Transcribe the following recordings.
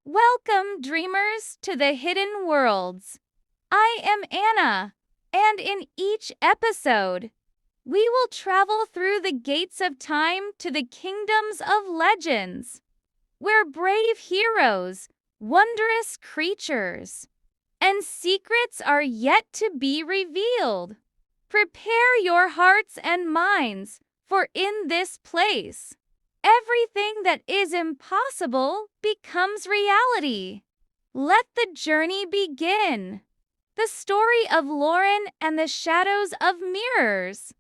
Welcome, dreamers, to the Hidden Worlds. I am Anna, and in each episode, we will travel through the gates of time to the kingdoms of legends, where brave heroes, wondrous creatures, and secrets are yet to be revealed. Prepare your hearts and minds, for in this place, everything that is impossible becomes reality. Let the journey begin. The story of Lauren and the Shadows of Mirrors.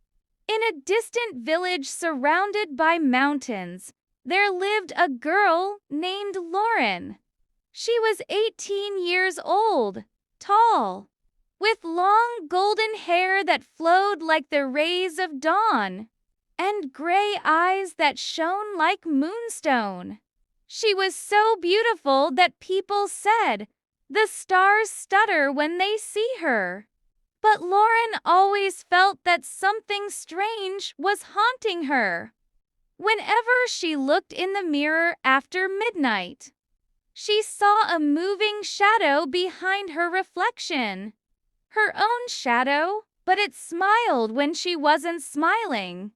In a distant village surrounded by mountains, there lived a girl named Lauren. She was 18 years old, tall, with long golden hair that flowed like the rays of dawn, and gray eyes that shone like moonstone. She was so beautiful that people said, "The stars stutter when they see her." But Lauren always felt that something strange was haunting her. Whenever she looked in the mirror after midnight, she saw a moving shadow behind her reflection. Her own shadow, but it smiled when she wasn't smiling.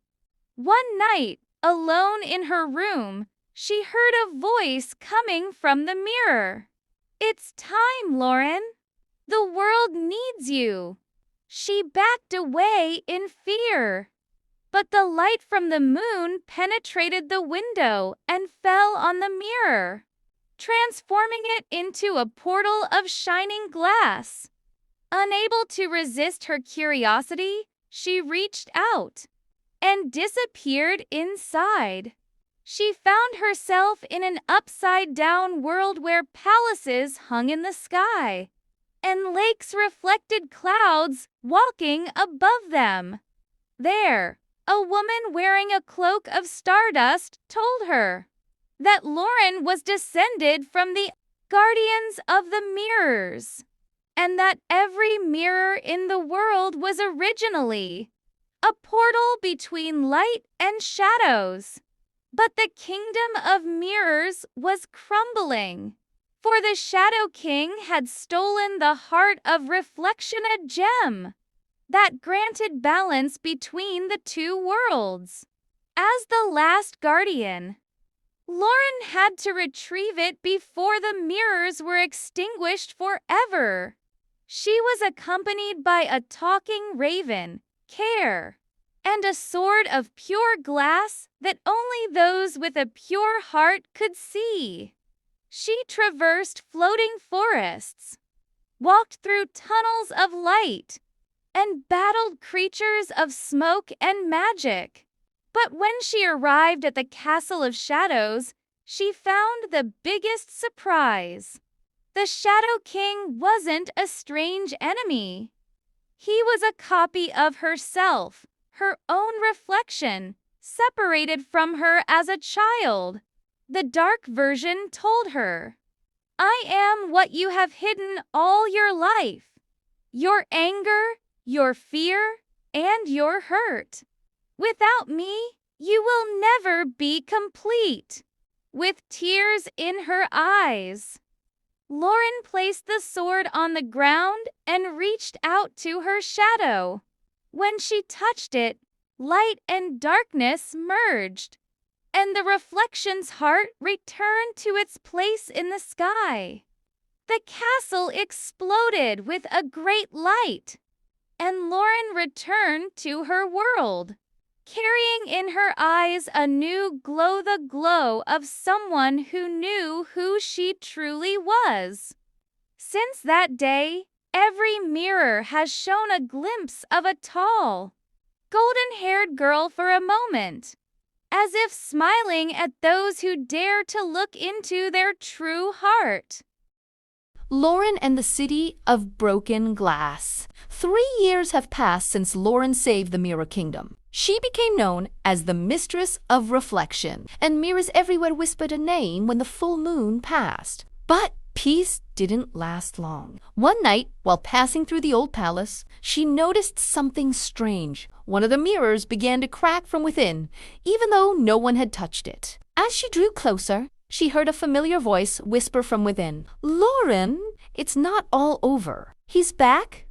One night, alone in her room, she heard a voice coming from the mirror. "It's time, Lauren. The world needs you." She backed away in fear. But the light from the moon penetrated the window and fell on the mirror, transforming it into a portal of shining glass. Unable to resist her curiosity, she reached out and disappeared inside. She found herself in an upside-down world where palaces hung in the sky, and lakes reflected clouds walking above them. There, a woman wearing a cloak of stardust told her that Lauren was descended from the guardians of the mirrors, and that every mirror in the world was originally a portal between light and shadows. But the kingdom of mirrors was crumbling, for the Shadow King had stolen the heart of reflection, a gem that granted balance between the two worlds. As the last guardian, Lauren had to retrieve it before the mirrors were extinguished forever. She was accompanied by a talking raven, Care, and a sword of pure glass that only those with a pure heart could see. She traversed floating forests, walked through tunnels of light, and battled creatures of smoke and magic. But when she arrived at the Castle of Shadows, she found the biggest surprise. The Shadow King wasn't a strange enemy. He was a copy of herself, her own reflection, separated from her as a child. The dark version told her, "I am what you have hidden all your life. Your anger, your fear, and your hurt. Without me, you will never be complete." With tears in her eyes, Lauren placed the sword on the ground and reached out to her shadow. When she touched it, light and darkness merged, and the reflection's heart returned to its place in the sky. The castle exploded with a great light, and Lauren returned to her world, carrying in her eyes a new glow, the glow of someone who knew who she truly was. Since that day, every mirror has shown a glimpse of a tall, golden-haired girl for a moment, as if smiling at those who dare to look into their true heart. Lauren and the City of Broken Glass. 3 years have passed since Lauren saved the Mirror Kingdom. She became known as the Mistress of Reflection, and mirrors everywhere whispered a name when the full moon passed. But peace didn't last long. One night, while passing through the old palace, she noticed something strange. One of the mirrors began to crack from within, even though no one had touched it. As she drew closer, she heard a familiar voice whisper from within, "Lauren, it's not all over. He's back."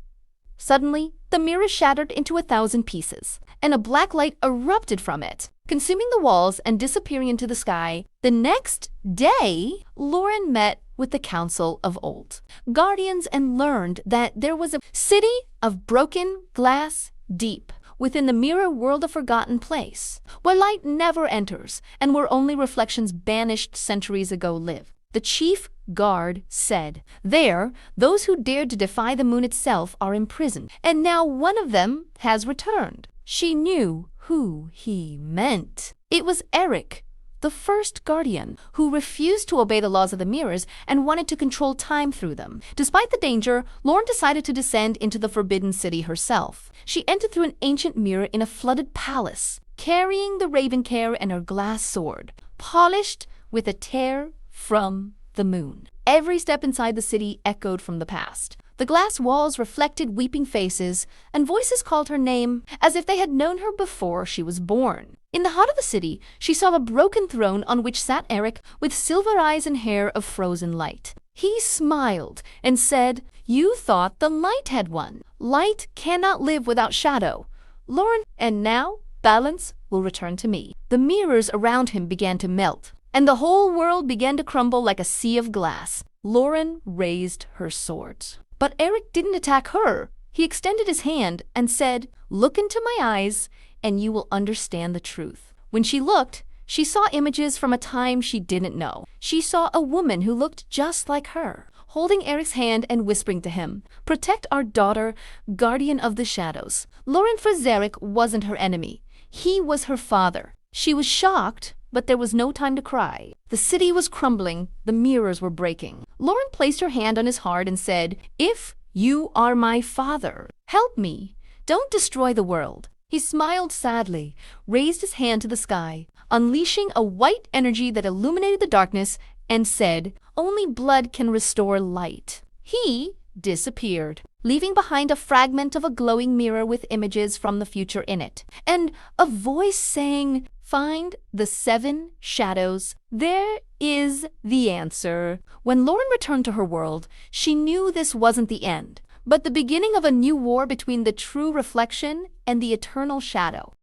Suddenly, the mirror shattered into 1,000 pieces, and a black light erupted from it, consuming the walls and disappearing into the sky. The next day, Lauren met with the Council of Old Guardians and learned that there was a city of broken glass deep within the mirror world, a forgotten place, where light never enters and where only reflections banished centuries ago live. The chief guard said, "There, those who dared to defy the moon itself are imprisoned, and now one of them has returned." She knew who he meant. It was Eric, the first guardian, who refused to obey the laws of the mirrors and wanted to control time through them. Despite the danger, Lauren decided to descend into the Forbidden City herself. She entered through an ancient mirror in a flooded palace, carrying the Ravencare and her glass sword, polished with a tear from the moon. Every step inside the city echoed from the past. The glass walls reflected weeping faces, and voices called her name as if they had known her before she was born. In the heart of the city, she saw a broken throne on which sat Eric with silver eyes and hair of frozen light. He smiled and said, "You thought the light had won. Light cannot live without shadow. Lauren, and now balance will return to me." The mirrors around him began to melt, and the whole world began to crumble like a sea of glass. Lauren raised her swords. But Eric didn't attack her. He extended his hand and said, "Look into my eyes, and you will understand the truth." When she looked, she saw images from a time she didn't know. She saw a woman who looked just like her, holding Eric's hand and whispering to him, "Protect our daughter, guardian of the shadows." Lauren Frazerick wasn't her enemy. He was her father. She was shocked, but there was no time to cry. The city was crumbling. The mirrors were breaking. Lauren placed her hand on his heart and said, "If you are my father, help me. Don't destroy the world." He smiled sadly, raised his hand to the sky, unleashing a white energy that illuminated the darkness, and said, "Only blood can restore light." He disappeared, leaving behind a fragment of a glowing mirror with images from the future in it, and a voice saying, "Find the 7 shadows. There is the answer." When Lauren returned to her world, she knew this wasn't the end, but the beginning of a new war between the true reflection and the eternal shadow.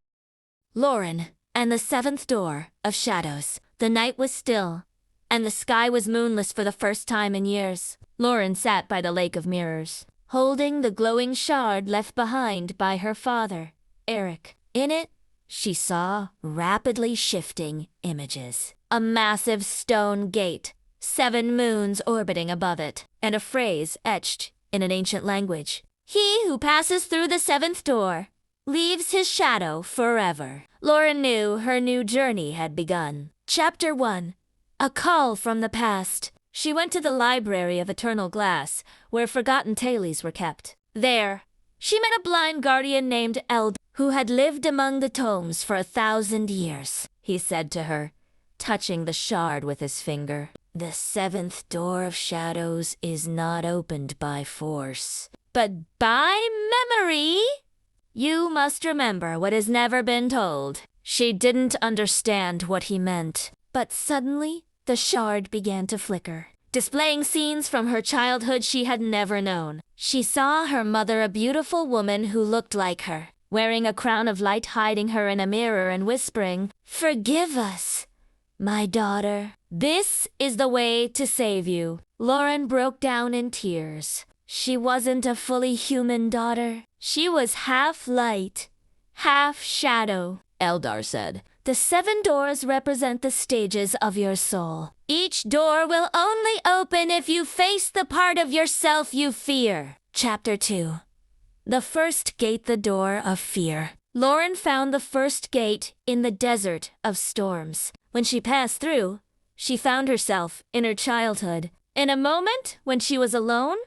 Lauren and the 7th door of shadows. The night was still, and the sky was moonless for the first time in years. Lauren sat by the lake of mirrors, holding the glowing shard left behind by her father, Eric. In it, she saw rapidly shifting images. A massive stone gate, 7 moons orbiting above it, and a phrase etched in an ancient language. "He who passes through the 7th door leaves his shadow forever." Lauren knew her new journey had begun. Chapter 1. A Call from the Past. She went to the Library of Eternal Glass, where forgotten tales were kept. There, she met a blind guardian named Eld, who had lived among the tomes for 1,000 years. He said to her, touching the shard with his finger, "The 7th door of shadows is not opened by force, but by memory. You must remember what has never been told." She didn't understand what he meant, but suddenly the shard began to flicker, displaying scenes from her childhood she had never known. She saw her mother, a beautiful woman who looked like her, wearing a crown of light, hiding her in a mirror and whispering, "Forgive us, my daughter. This is the way to save you." Lauren broke down in tears. She wasn't a fully human daughter. She was half light, half shadow. Eldar said, "The 7 doors represent the stages of your soul. Each door will only open if you face the part of yourself you fear." Chapter 2. The First Gate, the Door of Fear. Lauren found the first gate in the Desert of Storms. When she passed through, she found herself in her childhood, in a moment when she was alone,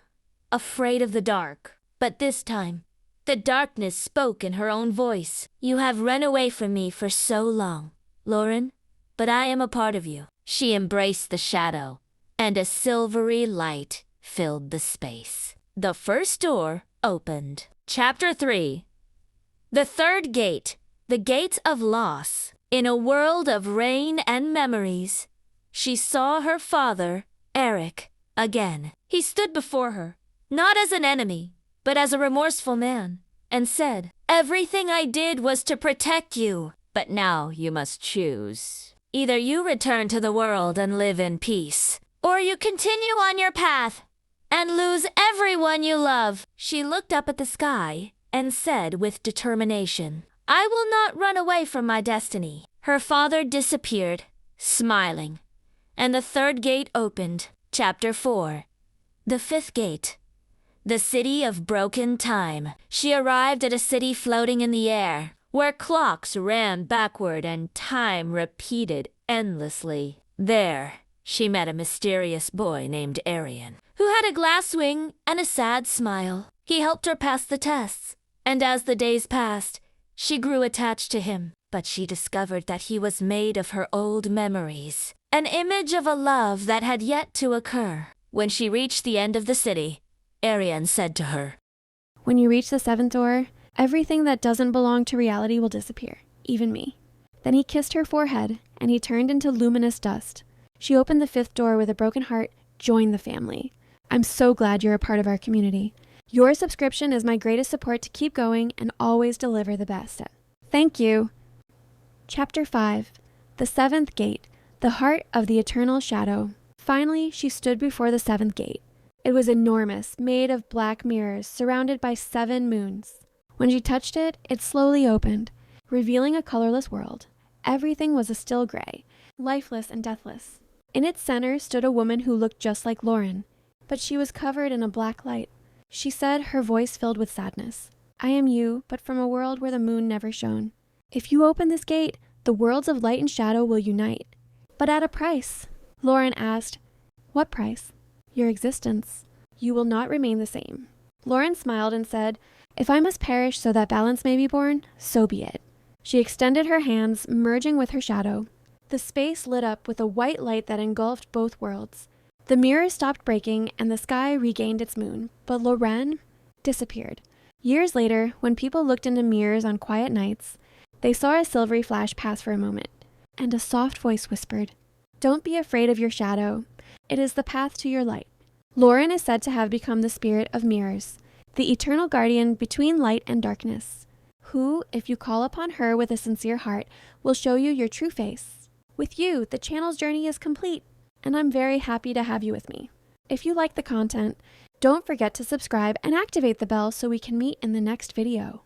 afraid of the dark. But this time, the darkness spoke in her own voice. "You have run away from me for so long, Lauren, but I am a part of you." She embraced the shadow, and a silvery light filled the space. The first door opened. Chapter 3. The Third Gate, the Gate of Loss. In a world of rain and memories, she saw her father, Eric, again. He stood before her, not as an enemy, but as a remorseful man, and said, "Everything I did was to protect you, but now you must choose. Either you return to the world and live in peace, or you continue on your path and lose everyone you love." She looked up at the sky and said with determination, "I will not run away from my destiny." Her father disappeared, smiling, and the third gate opened. Chapter 4. The fifth gate. The city of broken time. She arrived at a city floating in the air, where clocks ran backward and time repeated endlessly. There, she met a mysterious boy named Arian, who had a glass wing and a sad smile. He helped her pass the tests, and as the days passed, she grew attached to him. But she discovered that he was made of her old memories, an image of a love that had yet to occur. When she reached the end of the city, Arian said to her, "When you reach the seventh door, everything that doesn't belong to reality will disappear, even me." Then he kissed her forehead, and he turned into luminous dust. She opened the fifth door with a broken heart. "Join the family. I'm so glad you're a part of our community. Your subscription is my greatest support to keep going and always deliver the best." Thank you. Chapter 5. The seventh gate. The heart of the eternal shadow. Finally, she stood before the seventh gate. It was enormous, made of black mirrors, surrounded by 7 moons. When she touched it, it slowly opened, revealing a colorless world. Everything was a still gray, lifeless and deathless. In its center stood a woman who looked just like Lauren, but she was covered in a black light. She said, her voice filled with sadness, "I am you, but from a world where the moon never shone. If you open this gate, the worlds of light and shadow will unite. But at a price." Lauren asked, "What price?" "Your existence. You will not remain the same." Lauren smiled and said, "If I must perish so that balance may be born, so be it." She extended her hands, merging with her shadow. The space lit up with a white light that engulfed both worlds. The mirrors stopped breaking and the sky regained its moon, but Lauren disappeared. Years later, when people looked into mirrors on quiet nights, they saw a silvery flash pass for a moment, and a soft voice whispered, "Don't be afraid of your shadow. It is the path to your light." Lauren is said to have become the spirit of mirrors, the eternal guardian between light and darkness, who, if you call upon her with a sincere heart, will show you your true face. With you, the channel's journey is complete, and I'm very happy to have you with me. If you like the content, don't forget to subscribe and activate the bell so we can meet in the next video.